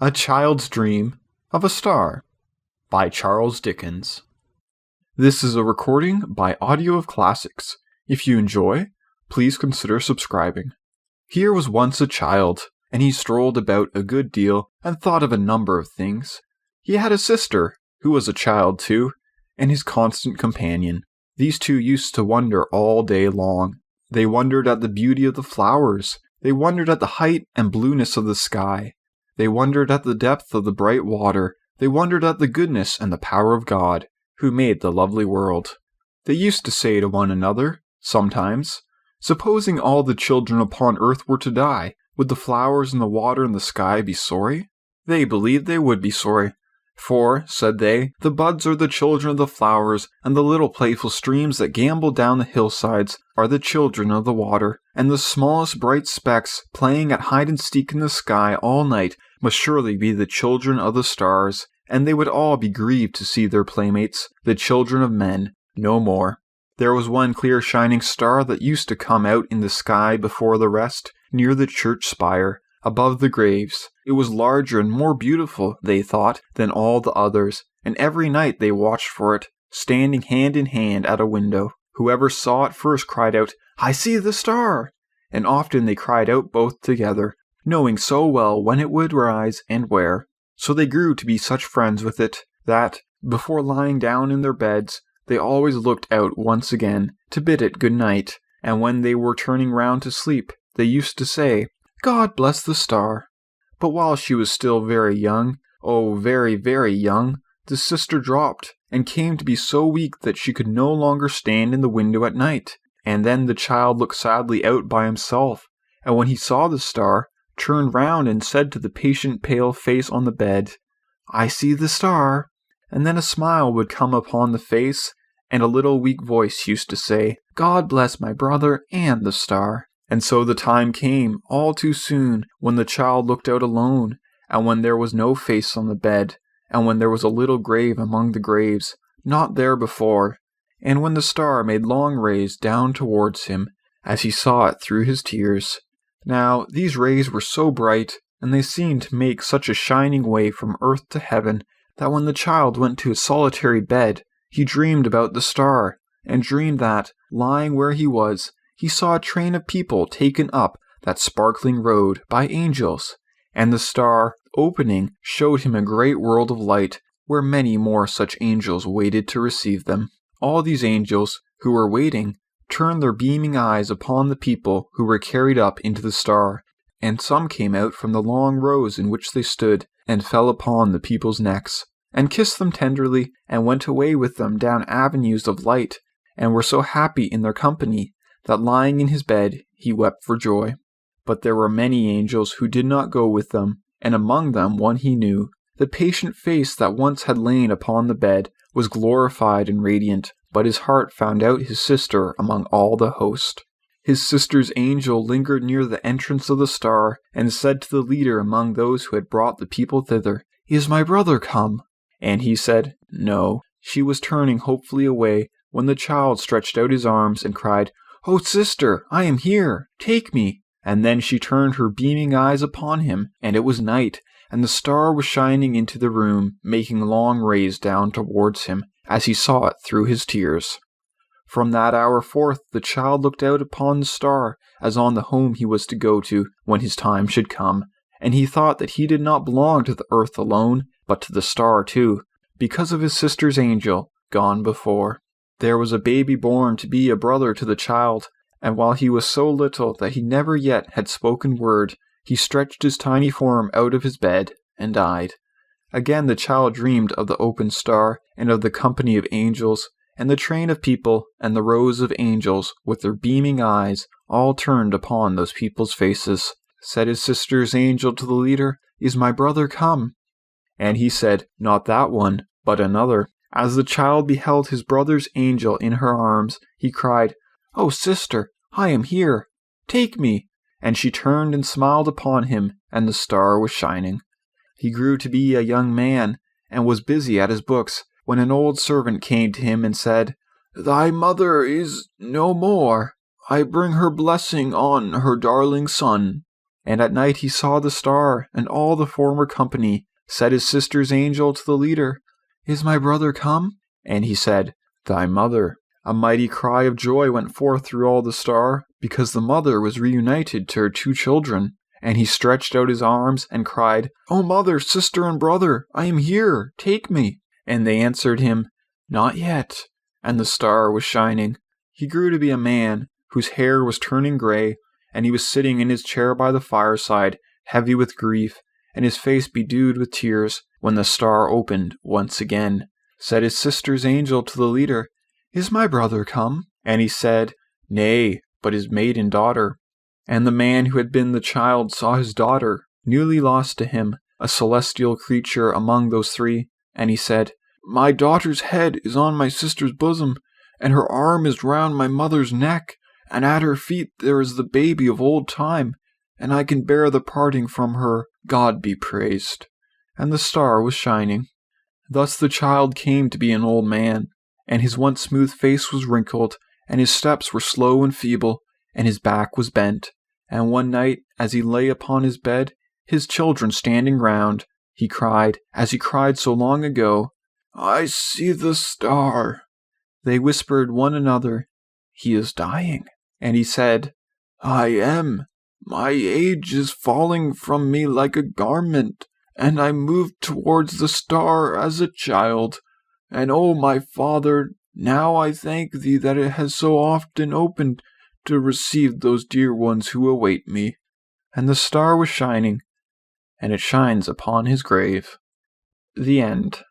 A Child's Dream of a Star by Charles Dickens. This is a recording by Audiobook. If you enjoy, please consider subscribing. Here was once a child, and he strolled about a good deal and thought of a number of things. He had a sister, who was a child too, and his constant companion. These two used to wonder all day long. They wondered at the beauty of the flowers. They wondered at the height and blueness of the sky. They wondered at the depth of the bright water. They wondered at the goodness and the power of God, who made the lovely world. They used to say to one another, sometimes, supposing all the children upon earth were to die, would the flowers and the water and the sky be sorry? They believed they would be sorry. For, said they, the buds are the children of the flowers, and the little playful streams that gambol down the hillsides are the children of the water, and the smallest bright specks playing at hide-and-seek in the sky all night must surely be the children of the stars, and they would all be grieved to see their playmates, the children of men, no more. There was one clear shining star that used to come out in the sky before the rest, near the church spire, above the graves. It was larger and more beautiful, they thought, than all the others, and every night they watched for it, standing hand in hand at a window. Whoever saw it first cried out, "I see the star!" And often they cried out both together, knowing so well when it would rise and where. So they grew to be such friends with it, that, before lying down in their beds, they always looked out once again to bid it good night, and when they were turning round to sleep, they used to say, "God bless the star." But while she was still very young, oh, very, very young, the sister dropped, and came to be so weak that she could no longer stand in the window at night. And then the child looked sadly out by himself, and when he saw the star, turned round and said to the patient pale face on the bed, "I see the star." And then a smile would come upon the face, and a little weak voice used to say, "God bless my brother and the star." And so the time came, all too soon, when the child looked out alone, and when there was no face on the bed, and when there was a little grave among the graves, not there before, and when the star made long rays down towards him, as he saw it through his tears. Now, these rays were so bright, and they seemed to make such a shining way from earth to heaven, that when the child went to his solitary bed, he dreamed about the star, and dreamed that, lying where he was, he saw a train of people taken up that sparkling road by angels, and the star, opening, showed him a great world of light, where many more such angels waited to receive them. All these angels, who were waiting, turned their beaming eyes upon the people who were carried up into the star, and some came out from the long rows in which they stood, and fell upon the people's necks, and kissed them tenderly, and went away with them down avenues of light, and were so happy in their company, that lying in his bed he wept for joy. But there were many angels who did not go with them, and among them one he knew. The patient face that once had lain upon the bed was glorified and radiant, but his heart found out his sister among all the host. His sister's angel lingered near the entrance of the star, and said to the leader among those who had brought the people thither, "Is my brother come?" And he said, "No." She was turning hopefully away, when the child stretched out his arms and cried, "Oh, sister, I am here, take me." And then she turned her beaming eyes upon him, and it was night, and the star was shining into the room, making long rays down towards him, as he saw it through his tears. From that hour forth the child looked out upon the star as on the home he was to go to when his time should come, and he thought that he did not belong to the earth alone, but to the star too, because of his sister's angel, gone before. There was a baby born to be a brother to the child, and while he was so little that he never yet had spoken word, he stretched his tiny form out of his bed and died. Again the child dreamed of the open star, and of the company of angels, and the train of people, and the rows of angels, with their beaming eyes, all turned upon those people's faces. Said his sister's angel to the leader, "Is my brother come?" And he said, "Not that one, but another." As the child beheld his brother's angel in her arms, he cried, "Oh, sister, I am here, take me." And she turned and smiled upon him, and the star was shining. He grew to be a young man, and was busy at his books, when an old servant came to him and said, "Thy mother is no more. I bring her blessing on her darling son." And at night he saw the star, and all the former company. Said his sister's angel to the leader, "Is my brother come?" And he said, "Thy mother." A mighty cry of joy went forth through all the star, because the mother was reunited to her 2 children. And he stretched out his arms and cried, "O mother, sister, and brother, I am here, take me." And they answered him, "Not yet." And the star was shining. He grew to be a man, whose hair was turning gray, and he was sitting in his chair by the fireside, heavy with grief, and his face bedewed with tears, when the star opened once again. Said his sister's angel to the leader, "Is my brother come?" And he said, "Nay, but his maiden daughter." And the man who had been the child saw his daughter, newly lost to him, a celestial creature among those 3, and he said, "My daughter's head is on my sister's bosom, and her arm is round my mother's neck, and at her feet there is the baby of old time, and I can bear the parting from her, God be praised." And the star was shining. Thus the child came to be an old man, and his once smooth face was wrinkled, and his steps were slow and feeble, and his back was bent. And one night, as he lay upon his bed, his children standing round, he cried, as he cried so long ago, "I see the star." They whispered one another, "He is dying." And he said, "I am. My age is falling from me like a garment, and I move towards the star as a child. And oh, my Father, now I thank thee that it has so often opened to receive those dear ones who await me." And the star was shining, and it shines upon his grave. The End.